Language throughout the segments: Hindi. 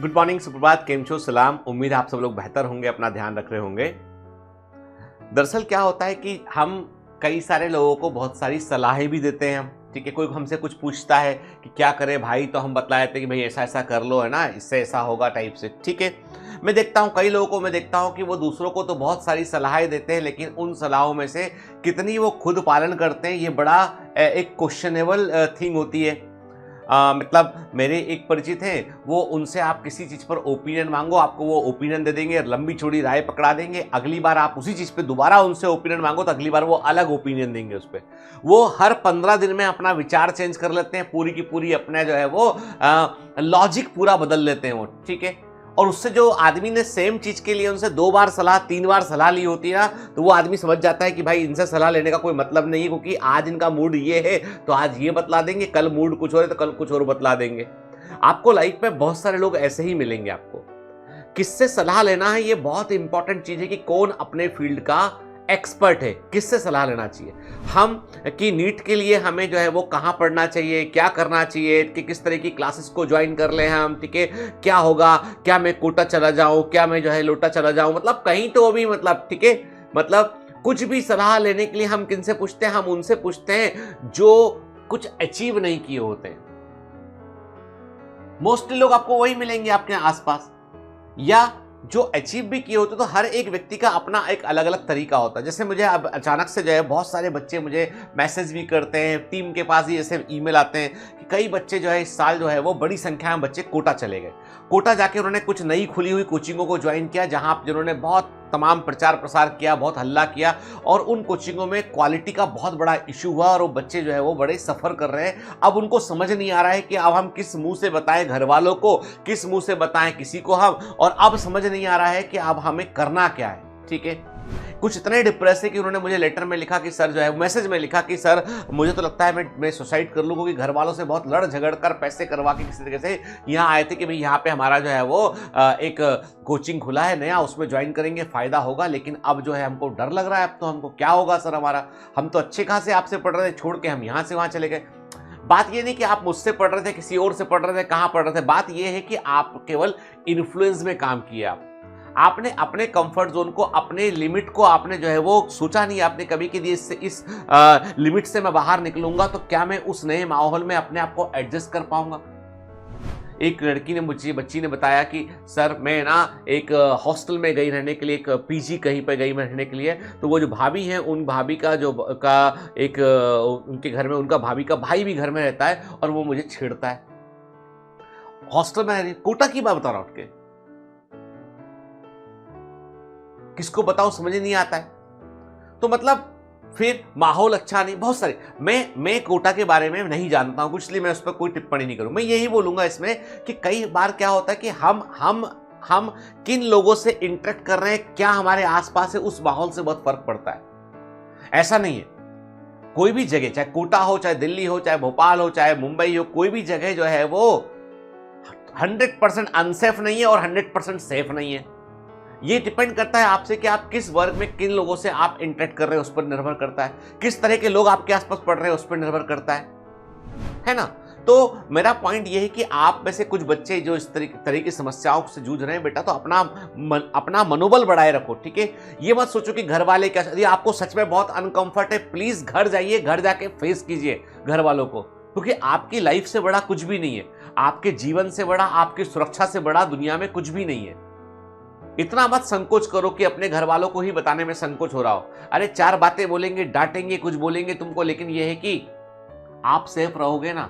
गुड मॉर्निंग, सुप्रभात, केम छो, सलाम। उम्मीद है आप सब लोग बेहतर होंगे, अपना ध्यान रख रहे होंगे। दरअसल क्या होता है कि हम कई सारे लोगों को बहुत सारी सलाहें भी देते हैं। ठीक है, कोई हमसे कुछ पूछता है कि क्या करें भाई, तो हम बतला देते हैं कि भाई ऐसा ऐसा कर लो, है ना, इससे ऐसा होगा टाइप से। ठीक है, मैं देखता हूँ कई लोगों को, मैं देखता हूँ कि वो दूसरों को तो बहुत सारी सलाहें देते हैं, लेकिन उन सलाहों में से कितनी वो खुद पालन करते हैं, ये बड़ा एक क्वेश्चनेबल थिंग होती है। मतलब मेरे एक परिचित हैं, वो उनसे आप किसी चीज़ पर ओपिनियन मांगो, आपको वो ओपिनियन दे देंगे, लंबी चौड़ी राय पकड़ा देंगे। अगली बार आप उसी चीज़ पे दोबारा उनसे ओपिनियन मांगो तो अगली बार वो अलग ओपिनियन देंगे उस पर। वो हर 15 दिन में अपना विचार चेंज कर लेते हैं, पूरी की पूरी अपना जो है वो लॉजिक पूरा बदल लेते हैं वो। ठीक है, और उससे जो आदमी ने सेम चीज के लिए उनसे 2 बार सलाह 3 बार सलाह ली होती है ना, तो वो आदमी समझ जाता है कि भाई इनसे सलाह लेने का कोई मतलब नहीं है, क्योंकि आज इनका मूड ये है तो आज ये बतला देंगे, कल मूड कुछ और है तो कल कुछ और बतला देंगे। आपको लाइफ में बहुत सारे लोग ऐसे ही मिलेंगे। आपको किससे सलाह लेना है, ये बहुत इंपॉर्टेंट चीज है कि कौन अपने फील्ड का एक्सपर्ट है, किससे सलाह लेना चाहिए। हम कि नीट के लिए हमें जो है वो कहाँ पढ़ना चाहिए, क्या करना चाहिए, कि किस तरह की क्लासेस को ज्वाइन कर लें हम। ठीक है, क्या होगा, क्या मैं कोटा चला जाऊँ, क्या मैं जो है लोटा चला जाऊँ, मतलब कहीं तो भी, मतलब ठीक है, मतलब कुछ भी सलाह लेने के लिए हम किनसे पूछते हैं, हम उनसे पूछते हैं जो कुछ अचीव नहीं किए होते हैं। मोस्टली लोग आपको वही मिलेंगे आपके आसपास, या जो अचीव भी किए होते। तो हर एक व्यक्ति का अपना एक अलग अलग तरीका होता है। जैसे मुझे अब अचानक से जो है बहुत सारे बच्चे मुझे मैसेज भी करते हैं, टीम के पास ही ऐसे ईमेल आते हैं कि कई बच्चे जो है इस साल जो है वो बड़ी संख्या में बच्चे कोटा चले गए। कोटा जाके उन्होंने कुछ नई खुली हुई कोचिंगों को ज्वाइन किया, जहां जिन्होंने बहुत तमाम प्रचार प्रसार किया, बहुत हल्ला किया, और उन कोचिंगों में क्वालिटी का बहुत बड़ा इशू हुआ और वो बच्चे जो है वो बड़े सफ़र कर रहे हैं। अब उनको समझ नहीं आ रहा है कि अब हम किस मुंह से बताएं घर वालों को, किस मुंह से बताएं किसी को हम, और अब समझ नहीं आ रहा है कि अब हमें करना क्या है। ठीक है, कुछ इतने डिप्रेस है कि उन्होंने मुझे लेटर में लिखा कि सर जो है, मैसेज में लिखा कि सर मुझे तो लगता है मैं सुसाइड कर लूँ, क्योंकि घर वालों से बहुत लड़ झगड़ कर पैसे करवा के किसी तरीके से यहाँ आए थे कि भाई यहाँ पे हमारा जो है वो एक कोचिंग खुला है नया, उसमें ज्वाइन करेंगे, फ़ायदा होगा, लेकिन अब जो है हमको डर लग रहा है, अब तो हमको क्या होगा सर हमारा, हम तो अच्छे खासे आपसे पढ़ रहे थे, छोड़ के हम यहाँ से वहाँ चले गए। बात ये नहीं कि आप मुझसे पढ़ रहे थे, किसी और से पढ़ रहे थे, कहाँ पढ़ रहे थे, बात ये है कि आप केवल इन्फ्लुएंस में काम किया। आपने अपने कंफर्ट जोन को, अपने लिमिट को आपने जो है वो सोचा नहीं आपने कभी कि इस लिमिट से मैं बाहर निकलूंगा तो क्या मैं उस नए माहौल में अपने आप को एडजस्ट कर पाऊंगा। एक लड़की ने बच्ची ने बताया कि सर मैं ना एक हॉस्टल में गई रहने के लिए, एक पीजी कहीं पर गई मैं रहने के लिए, तो वो जो भाभी हैं, उन भाभी का एक उनके घर में उनका भाभी का भाई भी घर में रहता है और वो मुझे छेड़ता है। हॉस्टल में कोटा की बात बता रहा हूं, किसको बताओ, समझ नहीं आता है। तो मतलब फिर माहौल अच्छा नहीं, बहुत सारे, मैं कोटा के बारे में नहीं जानता हूं कुछ, इसलिए मैं उस पर कोई टिप्पणी नहीं करूं। मैं यही बोलूंगा इसमें कि कई बार क्या होता है कि हम किन लोगों से इंटरेक्ट कर रहे हैं, क्या हमारे आसपास है, उस माहौल से बहुत फर्क पड़ता है। ऐसा नहीं है, कोई भी जगह, चाहे कोटा हो, चाहे दिल्ली हो, चाहे भोपाल हो, चाहे मुंबई हो, कोई भी जगह जो है वो 100% अनसेफ नहीं है और 100% सेफ नहीं है। ये डिपेंड करता है आपसे कि आप किस वर्ग में किन लोगों से आप इंटरेक्ट कर रहे हैं, उस पर निर्भर करता है। किस तरह के लोग आपके आसपास पढ़ रहे हैं, उस पर निर्भर करता है ना। तो मेरा पॉइंट ये है कि आप में से कुछ बच्चे जो इस तरह की समस्याओं से जूझ रहे हैं, बेटा तो अपना मनोबल बढ़ाए रखो। ठीक है, ये मत सोचो कि घर वाले क्या, यदि आपको सच में बहुत अनकंफर्ट है, प्लीज घर जाइए, घर जाके फेस कीजिए घर वालों को, क्योंकि आपकी लाइफ से बड़ा कुछ भी नहीं है, आपके जीवन से बड़ा, आपकी सुरक्षा से बड़ा दुनिया में कुछ भी नहीं है। इतना मत संकोच करो कि अपने घर वालों को ही बताने में संकोच हो रहा हो। अरे 4 बातें बोलेंगे, डांटेंगे, कुछ बोलेंगे तुमको, लेकिन यह है कि आप सेफ रहोगे ना।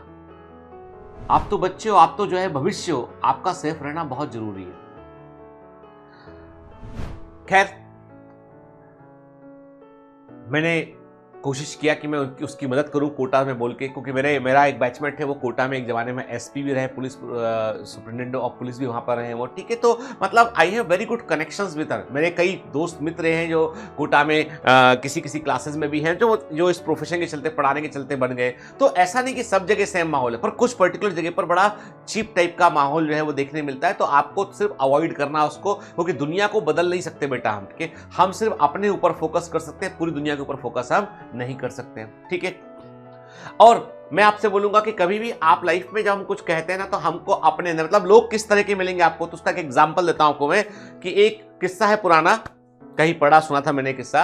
आप तो बच्चे हो, आप तो जो है भविष्य हो, आपका सेफ रहना बहुत जरूरी है। खैर, मैंने कोशिश किया कि मैं उसकी मदद करूं कोटा में बोल के, क्योंकि मेरा एक बैचमेट है, वो कोटा में एक जमाने में एसपी भी रहे, पुलिस सुपरिटेंडेंट ऑफ पुलिस भी वहाँ पर रहे हैं वो। ठीक है, तो मतलब I have very good connections with her. मेरे कई दोस्त मित्र हैं जो कोटा में किसी क्लासेस में भी हैं, जो इस प्रोफेशन के चलते, पढ़ाने के चलते बन गए। तो ऐसा नहीं कि सब जगह सेम माहौल है, पर कुछ पर्टिकुलर जगह पर बड़ा चीप टाइप का माहौल जो है वो देखने मिलता है। तो आपको सिर्फ अवॉइड करना उसको, क्योंकि दुनिया को बदल नहीं सकते बेटा हम। ठीक है, हम सिर्फ अपने ऊपर फोकस कर सकते हैं, पूरी दुनिया के ऊपर फोकस हम नहीं कर सकते हैं। ठीक है, और मैं आपसे बोलूंगा कि कभी भी आप लाइफ में जब हम कुछ कहते हैं ना, तो हमको अपने अंदर, मतलब लोग किस तरह के मिलेंगे आपको, तो उसका एक एग्जांपल देता हूं आपको मैं, कि एक किस्सा है पुराना, कहीं पढ़ा सुना था मैंने किस्सा।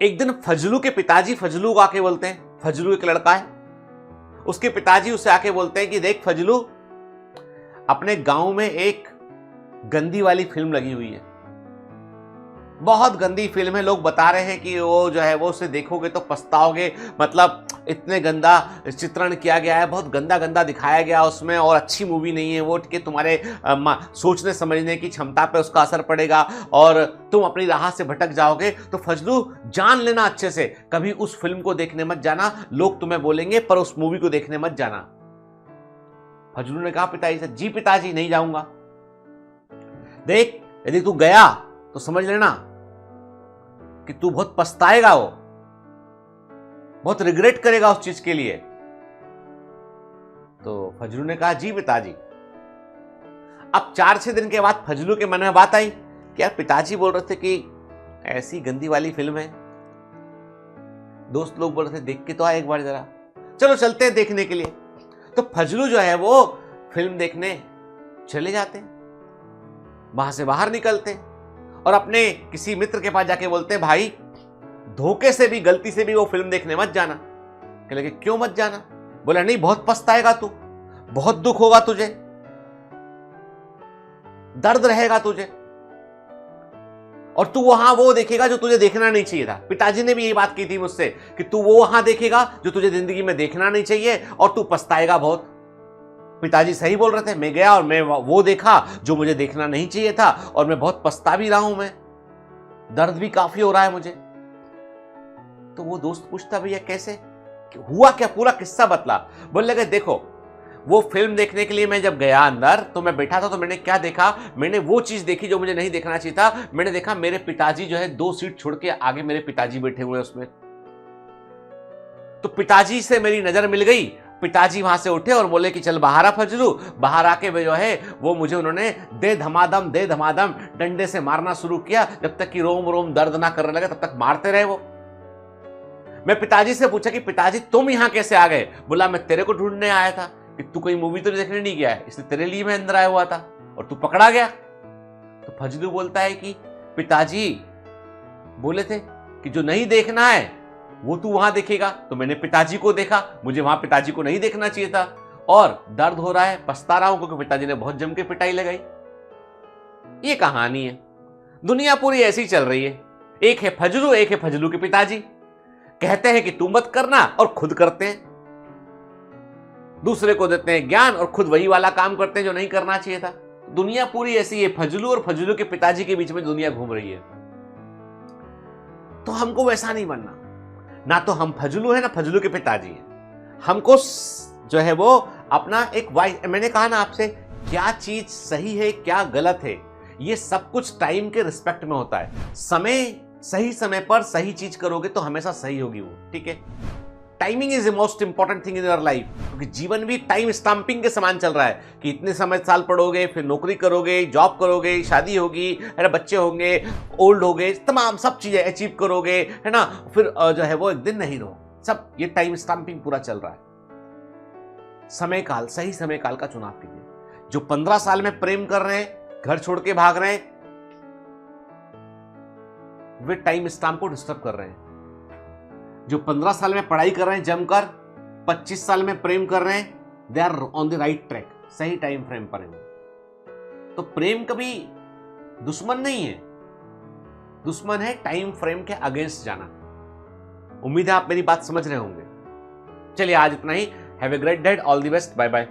एक दिन फजलू के पिताजी फजलू को आके बोलते हैं, फजलू एक लड़का है, उसके पिताजी उसे आके बोलते हैं कि देख फजलू, अपने गांव में एक गंदी वाली फिल्म लगी हुई है, बहुत गंदी फिल्म है, लोग बता रहे हैं कि वो जो है वो उसे देखोगे तो पछताओगे, मतलब इतने गंदा चित्रण किया गया है, बहुत गंदा गंदा दिखाया गया उसमें, और अच्छी मूवी नहीं है वो, कि तुम्हारे सोचने समझने की क्षमता पे उसका असर पड़ेगा और तुम अपनी राह से भटक जाओगे। तो फजलू जान लेना अच्छे से, कभी उस फिल्म को देखने मत जाना, लोग तुम्हें बोलेंगे, पर उस मूवी को देखने मत जाना। फजलू ने कहा पिताजी से, जी पिताजी नहीं जाऊंगा। देख यदि तू गया तो समझ लेना कि तू बहुत पछताएगा, वो बहुत रिग्रेट करेगा उस चीज के लिए। तो फजलू ने कहा जी पिताजी। अब 4-6 दिन के बाद फजलू के मन में बात आई कि यार पिताजी बोल रहे थे कि ऐसी गंदी वाली फिल्म है, दोस्त लोग बोल रहे थे देख के तो आए एक बार जरा, चलो चलते हैं देखने के लिए। तो फजलू जो है वो फिल्म देखने चले जाते हैं, वहां से बाहर निकलते और अपने किसी मित्र के पास जाके बोलते हैं भाई धोखे से भी, गलती से भी वो फिल्म देखने मत जाना। कहने लगे क्यों मत जाना? बोला नहीं बहुत पछताएगा तू, बहुत दुख होगा तुझे, दर्द रहेगा तुझे, और तू वहां वो देखेगा जो तुझे देखना नहीं चाहिए था। पिताजी ने भी यही बात की थी मुझसे कि तू वो वहां देखेगा जो तुझे जिंदगी में देखना नहीं चाहिए और तू पछताएगा बहुत। पिताजी सही बोल रहे थे, मैं गया और मैं वो देखा जो मुझे देखना नहीं चाहिए था और मैं बहुत पछता भी रहा हूं, मैं दर्द भी काफी हो रहा है मुझे। तो वो दोस्त पूछता भैया कैसे, हुआ क्या, पूरा किस्सा बतला। बोलने लगे देखो वो फिल्म देखने के लिए मैं जब गया अंदर तो मैं बैठा था, तो मैंने क्या देखा, मैंने वो चीज देखी जो मुझे नहीं देखना चाहिए था। मैंने देखा मेरे पिताजी जो है 2 सीट छोड़ के आगे मेरे पिताजी बैठे हुए उसमें, तो पिताजी से मेरी नजर मिल गई। पिताजी वहां से उठे और बोले कि चल बाहर आ फजलू। बाहर आके वे जो है वो मुझे उन्होंने दे धमादम डंडे से मारना शुरू किया, जब तक कि रोम रोम दर्द ना करने लगे तब तक मारते रहे वो। मैं पिताजी से पूछा कि पिताजी तुम यहां कैसे आ गए? बोला मैं तेरे को ढूंढने आया था कि तू कोई मूवी तो देखने नहीं गया है, इसलिए तेरे लिए मैं अंदर आया हुआ था और तू पकड़ा गया। तो फजलू बोलता है कि पिताजी बोले थे कि जो नहीं देखना है वो तू वहां देखेगा, तो मैंने पिताजी को देखा, मुझे वहां पिताजी को नहीं देखना चाहिए था और दर्द हो रहा है, पछता रहा हूं क्योंकि पिताजी ने बहुत जम के पिटाई लगाई। ये कहानी है, दुनिया पूरी ऐसी ही चल रही है। एक है फजलू, एक है फजलू के पिताजी। कहते हैं कि तू मत करना और खुद करते हैं, दूसरे को देते हैं ज्ञान और खुद वही वाला काम करते हैं जो नहीं करना चाहिए था। दुनिया पूरी ऐसी है, फजलू और फजलू के पिताजी के बीच में दुनिया घूम रही है। तो हमको वैसा नहीं बनना, ना तो हम फजलू है ना फजलू के पिताजी हैं। हमको जो है वो अपना एक मैंने कहा ना आपसे, क्या चीज सही है क्या गलत है, ये सब कुछ टाइम के रिस्पेक्ट में होता है। सही समय पर सही चीज करोगे तो हमेशा सही होगी वो, ठीक है। Timing is the most important thing in your life, क्योंकि जीवन भी टाइम स्टैंपिंग के समान चल रहा है कि इतने समय साल पढ़ोगे, फिर नौकरी करोगे, जॉब करोगे, शादी होगी, है ना, बच्चे होंगे, ओल्ड हो गए, तमाम सब चीजें अचीव करोगे, है ना, फिर जो है वो एक दिन नहीं रहो, सब ये टाइम स्टैंपिंग पूरा चल रहा है। समय काल, सही समय काल का चुनाव कीजिए। जो 15 साल में प्रेम कर रहे हैं, घर छोड़ के भाग रहे हैं, वे टाइम स्टैम्प को डिस्टर्ब कर रहे हैं। जो 15 साल में पढ़ाई कर रहे हैं जमकर, 25 साल में प्रेम कर रहे हैं, they are on the right track, सही टाइम फ्रेम पर है। तो प्रेम कभी दुश्मन नहीं है, दुश्मन है टाइम फ्रेम के अगेंस्ट जाना। उम्मीद है आप मेरी बात समझ रहे होंगे। चलिए आज इतना ही। Have a great day, all the best, bye bye.